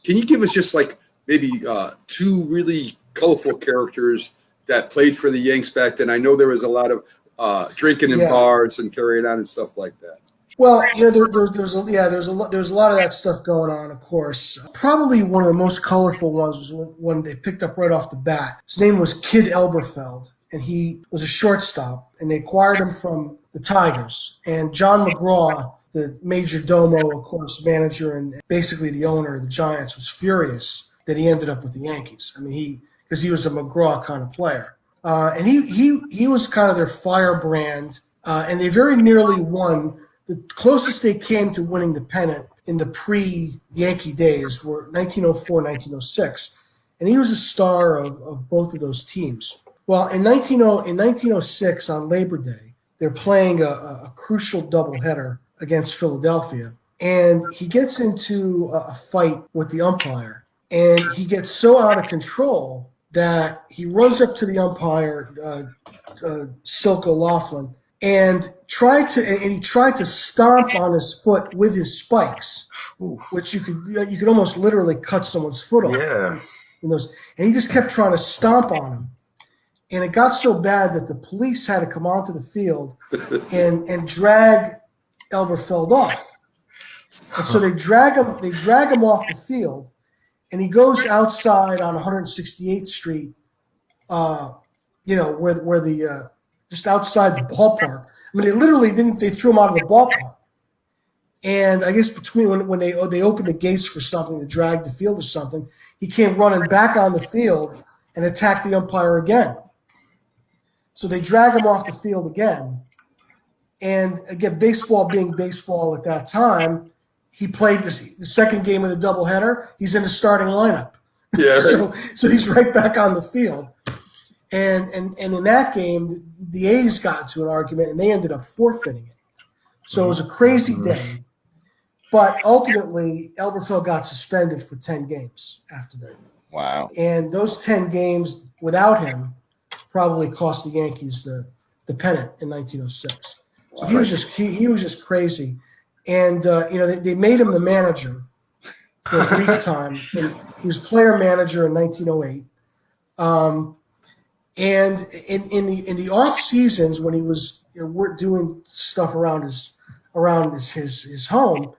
can you give us just like maybe two really colorful characters that played for the Yanks back then? I know there was a lot of drinking in bars and carrying on and stuff like that. Well, there's a lot of that stuff going on, of course. Probably one of the most colorful ones was one they picked up right off the bat. His name was Kid Elberfeld, and he was a shortstop, and they acquired him from the Tigers. And John McGraw, the major domo, of course, manager and basically the owner of the Giants, was furious that he ended up with the Yankees. I mean, because he was a McGraw kind of player. And he was kind of their firebrand, and they very nearly won. The closest they came to winning the pennant in the pre-Yankee days were 1904, 1906. And he was a star of both of those teams. Well, in 1906, on Labor Day, they're playing a crucial doubleheader against Philadelphia. And he gets into a fight with the umpire. And he gets so out of control that he runs up to the umpire, Silk O'Laughlin, and he tried to stomp on his foot with his spikes, which you could almost literally cut someone's foot off. Yeah. And he just kept trying to stomp on him, and it got so bad that the police had to come onto the field and drag Elberfeld off. And so they drag him off the field, and he goes outside on 168th Street, where the just outside the ballpark. I mean, they threw him out of the ballpark. And I guess between when they opened the gates for something to drag the field or something, he came running back on the field and attacked the umpire again. So they drag him off the field again. And again, baseball being baseball at that time, he played the second game of the doubleheader. He's in the starting lineup. Yeah. So he's right back on the field. And in that game, the A's got into an argument, and they ended up forfeiting it. So it was a crazy day. But ultimately, Elberfeld got suspended for 10 games after that. Wow. And those 10 games without him probably cost the Yankees the pennant in 1906. So he was just crazy. And, they made him the manager for a brief time. And he was player manager in 1908. And in the off seasons when he was doing stuff around his home,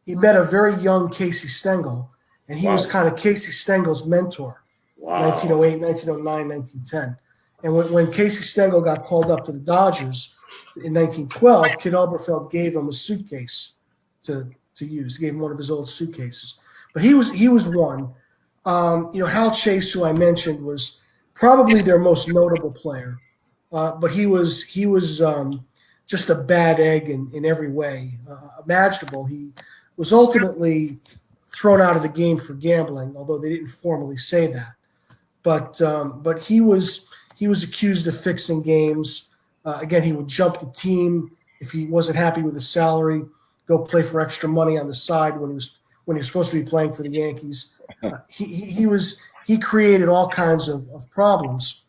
he met a very young Casey Stengel, and he was kind of Casey Stengel's mentor. Wow. 1908, 1909, 1910. And when Casey Stengel got called up to the Dodgers in 1912, Kid Elberfeld gave him a suitcase to use. He gave him one of his old suitcases. But he was one. Hal Chase, who I mentioned, was probably their most notable player, but he was just a bad egg in every way imaginable. He was ultimately thrown out of the game for gambling, although they didn't formally say that. But he was accused of fixing games. Again, he would jump the team if he wasn't happy with his salary, go play for extra money on the side when he was supposed to be playing for the Yankees. He created all kinds of problems,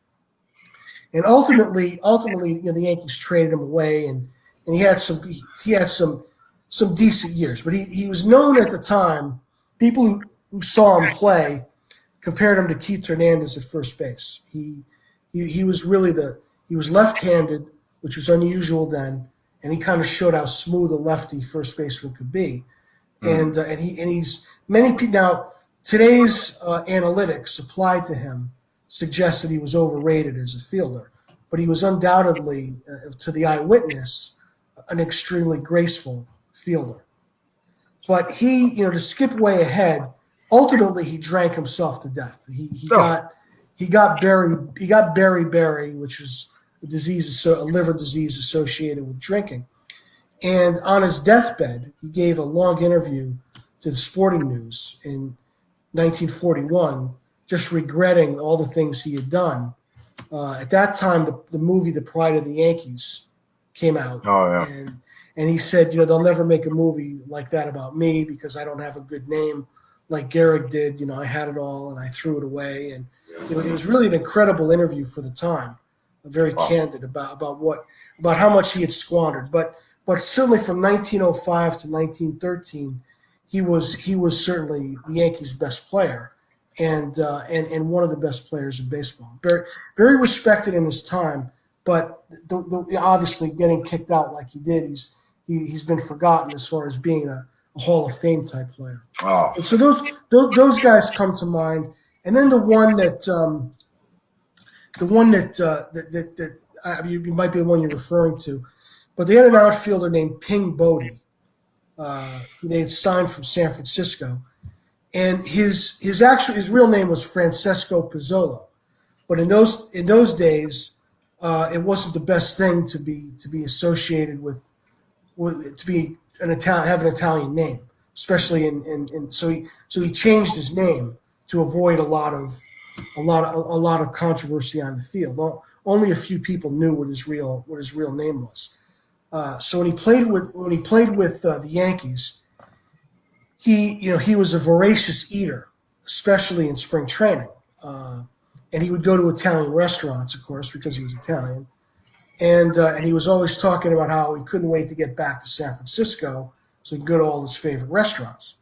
and ultimately, the Yankees traded him away, and he had some decent years. But he was known at the time. People who saw him play compared him to Keith Hernandez at first base. He was really he was left-handed, which was unusual then, and he kind of showed how smooth a lefty first baseman could be. And he's many people now. Today's analytics applied to him suggest that he was overrated as a fielder, but he was undoubtedly, to the eyewitness, an extremely graceful fielder. But to skip way ahead, ultimately he drank himself to death. He got beriberi, which was a liver disease associated with drinking. And on his deathbed, he gave a long interview to the Sporting News in 1941, just regretting all the things he had done. At that time, the movie The Pride of the Yankees came out. Oh, yeah. And he said, they'll never make a movie like that about me because I don't have a good name like Gehrig did. I had it all and I threw it away. And it was really an incredible interview for the time, very candid about how much he had squandered. But certainly from 1905 to 1913, he was certainly the Yankees' best player, and one of the best players in baseball. Very very respected in his time, but obviously getting kicked out like he did, he's been forgotten as far as being a Hall of Fame type player. Oh, And so those guys come to mind, and then the one that you might be the one you're referring to, but they had an outfielder named Ping Bodie. Who they had signed from San Francisco, and his real name was Francesco Pizzolo, but in those days, it wasn't the best thing to be associated with to be have an Italian name, especially so he changed his name to avoid a lot of controversy on the field. Well, only a few people knew what his real name was. So when he played with the Yankees, he was a voracious eater, especially in spring training, and he would go to Italian restaurants, of course, because he was Italian, and he was always talking about how he couldn't wait to get back to San Francisco so he could go to all his favorite restaurants.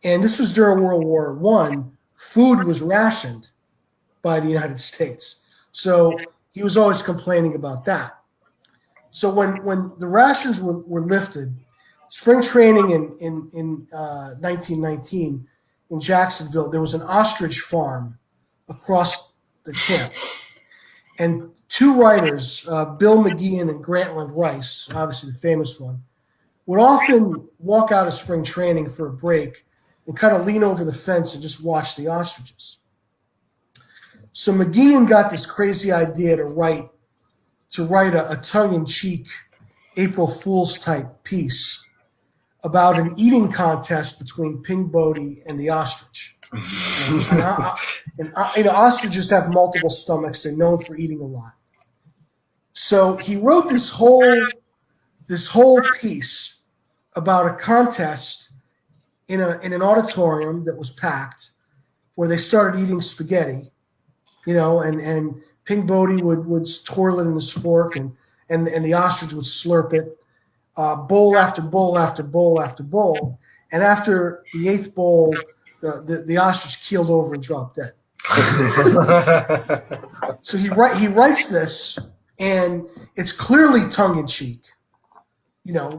And this was during World War I. Food was rationed by the United States, so he was always complaining about that. So when the rations were lifted, spring training in 1919 in Jacksonville, there was an ostrich farm across the camp. And two writers, Bill McGeehan and Grantland Rice, obviously the famous one, would often walk out of spring training for a break and kind of lean over the fence and just watch the ostriches. So McGeehan got this crazy idea to write a tongue-in-cheek April Fool's type piece about an eating contest between Ping Bodie and the ostrich. Ostriches have multiple stomachs. They're known for eating a lot. So he wrote this whole piece about a contest in an auditorium that was packed, where they started eating spaghetti, and Ping Bodie would twirl it in his fork, and the ostrich would slurp it, bowl after bowl after bowl after bowl, and after the eighth bowl, the ostrich keeled over and dropped dead. So he writes this, and it's clearly tongue in cheek,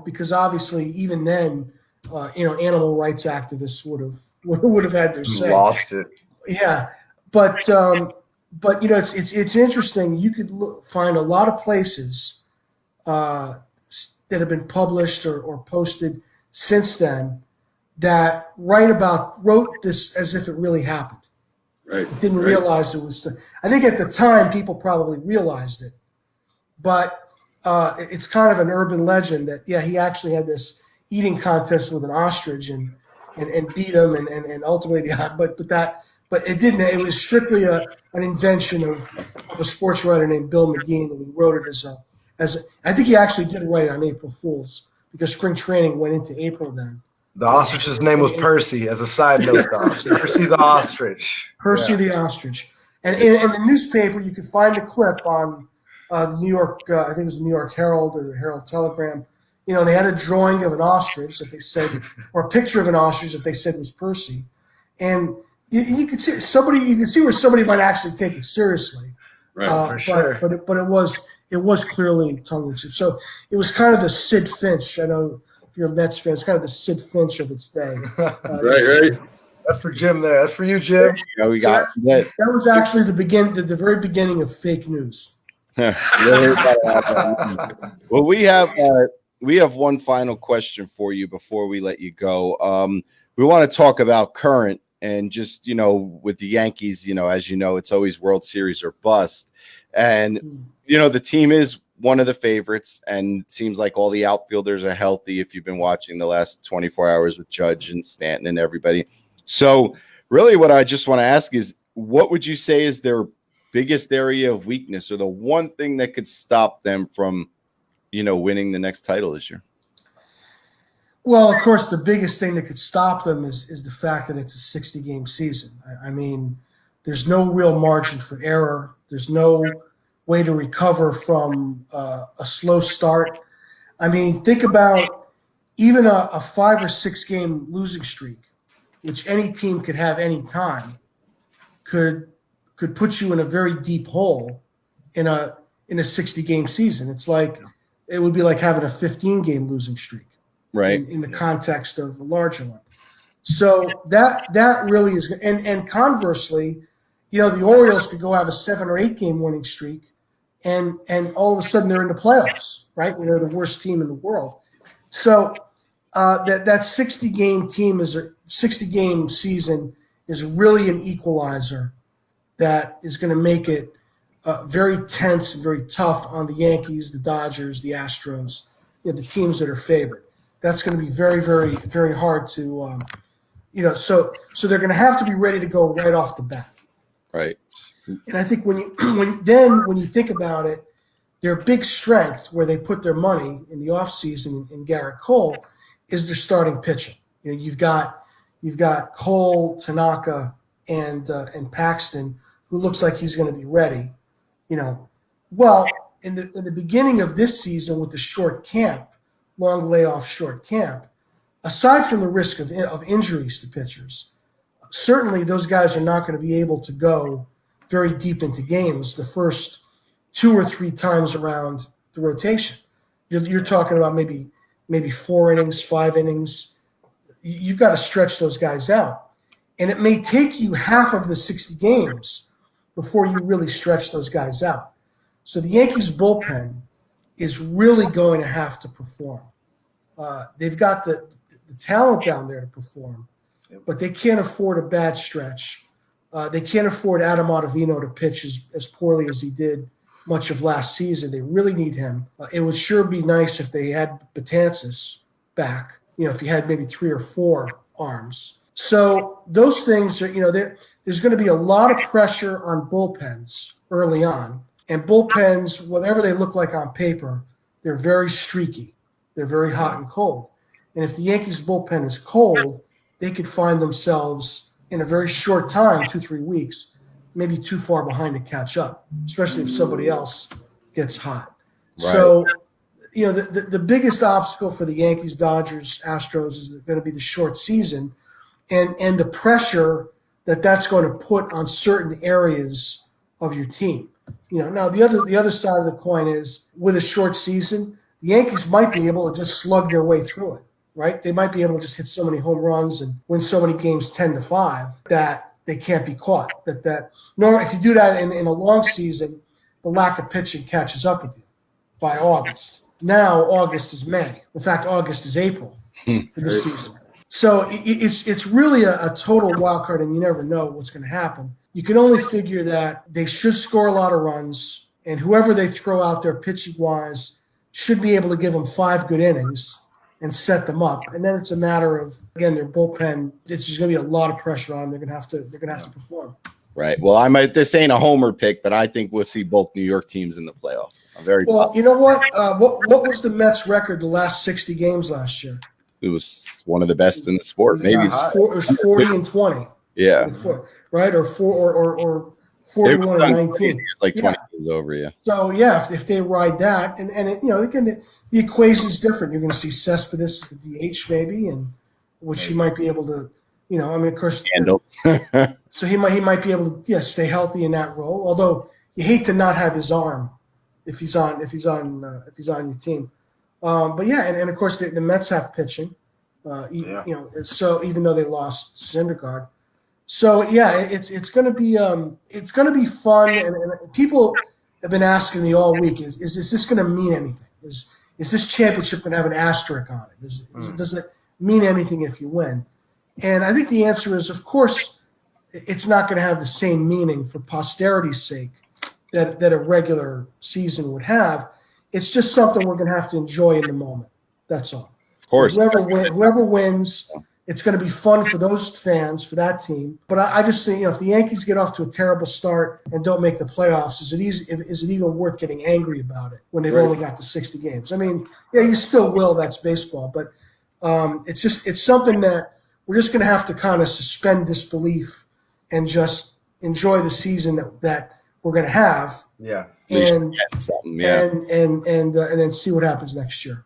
because obviously even then, animal rights activists would have had their say. Lost it. Yeah, but it's interesting. You could find a lot of places that have been published or posted since then that wrote this as if it really happened. Right. Didn't realize it was. I think at the time people probably realized it, but it's kind of an urban legend that he actually had this eating contest with an ostrich and beat him and ultimately but it didn't. It was strictly an invention of a sports writer named Bill McGeehan, and he wrote it as I think he actually did write it on April Fool's because spring training went into April then. The ostrich's name was Percy, as a side note, though. Percy the ostrich. Percy the ostrich. And in the newspaper, you could find a clip on the New York, I think it was the New York Herald or the Herald Telegram. They had a drawing of an ostrich that they said, or a picture of an ostrich that they said was Percy. And you could see where somebody might actually take it seriously. Right, for sure. But it was clearly tongue in cheek. So it was kind of the Sid Finch. I know if you're a Mets fan, it's kind of the Sid Finch of its day. Right. That's for Jim there. That's for you, Jim. Yeah, we got that was actually the very beginning of fake news. Well, we have one final question for you before we let you go. We want to talk about current and just, with the Yankees, as you know, it's always World Series or bust. And, the team is one of the favorites, and it seems like all the outfielders are healthy if you've been watching the last 24 hours with Judge and Stanton and everybody. So really what I just want to ask is, what would you say is their biggest area of weakness or the one thing that could stop them from, winning the next title this year? Well, of course, the biggest thing that could stop them is the fact that it's a 60-game season. I mean, there's no real margin for error. There's no way to recover from a slow start. I mean, think about even a 5 or 6 game losing streak, which any team could have any time, could put you in a very deep hole in a 60 game season. It's like it would be like having a 15 game losing streak, Right. in the context of a larger one. So that really is, and conversely, the Orioles could go have a 7 or 8 game winning streak, and all of a sudden they're in the playoffs, right? When they're the worst team in the world. So that 60 game team is a 60 game season is really an equalizer that is going to make it very tense and very tough on the Yankees, the Dodgers, the Astros, the teams that are favored. That's going to be very, very, very hard to, so they're going to have to be ready to go right off the bat. Right. And I think when you think about it, their big strength where they put their money in the offseason in Garrett Cole is their starting pitching. You've got Cole, Tanaka, and Paxton, who looks like he's going to be ready. Well, in the beginning of this season with the short camp, long layoff short camp, aside from the risk of injuries to pitchers, certainly those guys are not going to be able to go very deep into games the first 2 or 3 times around the rotation. You're talking about maybe 4 innings, 5 innings. You've got to stretch those guys out. And it may take you half of the 60 games before you really stretch those guys out. So the Yankees bullpen is really going to have to perform. They've got the talent down there to perform, but they can't afford a bad stretch. They can't afford Adam Ottavino to pitch as poorly as he did much of last season. They really need him. It would sure be nice if they had Betances back, if he had maybe 3 or 4 arms. So those things are, there's going to be a lot of pressure on bullpens early on. And bullpens, whatever they look like on paper, they're very streaky. They're very hot and cold. And if the Yankees bullpen is cold, they could find themselves in a very short time, 2-3 weeks, maybe too far behind to catch up, especially if somebody else gets hot. Right. So, the biggest obstacle for the Yankees, Dodgers, Astros is going to be the short season and the pressure that's going to put on certain areas of your team. Now the other side of the coin is with a short season, the Yankees might be able to just slug their way through it, right? They might be able to just hit so many home runs and win so many games 10-5 that they can't be caught. If you do that in a long season, the lack of pitching catches up with you by August. Now August is May. In fact, August is April for this season. So it's really a total wild card, and you never know what's going to happen. You can only figure that they should score a lot of runs, and whoever they throw out there pitching-wise should be able to give them 5 good innings and set them up. And then it's a matter of, again, their bullpen. It's just going to be a lot of pressure on them. They're going to have to perform. Right. Well, this ain't a homer pick, but I think we'll see both New York teams in the playoffs. I'm very well. You know what? What was the Mets' record the last 60 games last year? It was one of the best in the sport. Maybe it was 40-20. Yeah. Right, or 41-19. Like 20 years over, yeah. So if they ride that, and again, the equation is different. You're going to see Cespedes as the DH maybe, and which he might be able to, of course, handle. So he might be able to stay healthy in that role. Although you hate to not have his arm if he's on your team. And of course the Mets have pitching. So even though they lost Syndergaard. So it's going to be fun, and people have been asking me all week: is this going to mean anything? Is this championship going to have an asterisk on it? Does it mean anything if you win? And I think the answer is, of course, it's not going to have the same meaning for posterity's sake that a regular season would have. It's just something we're going to have to enjoy in the moment. That's all. Of course, whoever wins. It's going to be fun for those fans, for that team. But I just think, if the Yankees get off to a terrible start and don't make the playoffs, is it even worth getting angry about it when they've only got the 60 games? I mean, you still will. That's baseball. But it's something that we're just going to have to kind of suspend disbelief and just enjoy the season that we're going to have. Yeah. And then see what happens next year.